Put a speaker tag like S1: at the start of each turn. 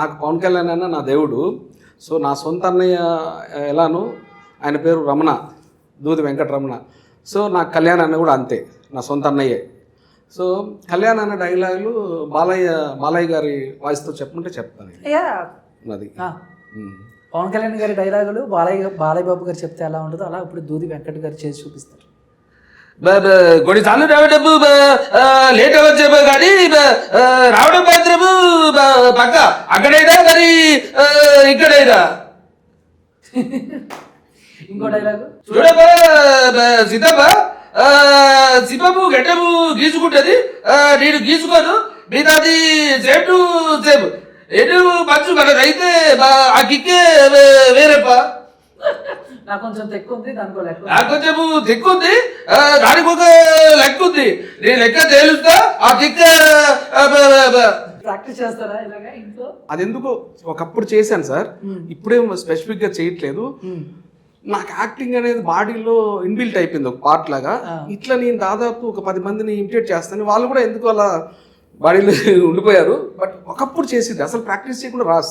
S1: నాకు పవన్ కళ్యాణ్ అన్న నా దేవుడు. సో నా సొంత అన్నయ్య ఎలానో ఆయన పేరు రమణ, దూది వెంకటరమణ. సో నాకు కళ్యాణ్ అన్న కూడా అంతే, నా సొంత అన్నయ్యే. సో కళ్యాణ్ అన్న డైలాగులు బాలయ్య గారి వాయిస్తో చెప్పమంటే చెప్తాను అది.
S2: పవన్ కళ్యాణ్ గారి డైలాగులు బాలయ్య బాబు గారు చెప్తే ఎలా ఉంటుందో అలా ఇప్పుడు దూది వెంకట్ గారు చేసి చూపిస్తారు.
S1: కొన్నిసార్లు రావడము లేట్ అవ్వచ్చేమో కానీ రావడం మాత్రము పక్క, అక్కడైనా మరి ఇక్కడైనా.
S2: ఇంకో డైలాగు
S1: చూడమ్మా సీతమ్మ, శివము గడ్డము గీసుకుంటది, నేను గీసుకోను, మీది సేమ్ టు సేమ్. ఎటు మంచు మనకైతే ఆ కిక్కే వేరేపా.
S2: నాకు కొంచెం తెక్కు ఉంది, దానికి లెక్క,
S1: నాకు కొంచెము తెక్కు ఉంది, దానికి ఒక లెక్క ఉంది. నేను లెక్క తేలుస్తా, ఆ కిక్క
S2: ప్రాక్టీస్ చేస్తారా ఇలాగా ఇంట్లో?
S1: అది ఎందుకో ఒకప్పుడు చేశాను సార్, ఇప్పుడేం స్పెసిఫిక్ గా చేయట్లేదు. నాకు యాక్టింగ్ అనేది బాడీలో ఇన్బిల్ట్ అయిపోయింది ఒక పార్ట్ లాగా. ఇట్లా నేను దాదాపు ఒక 10 మందిని ఇమిటేట్ చేస్తాను, వాళ్ళు కూడా ఎందుకు అలా బాడీలో ఉండిపోయారు. బట్ ఒకప్పుడు చేసింది, అసలు ప్రాక్టీస్ చేయకుండా రాదు.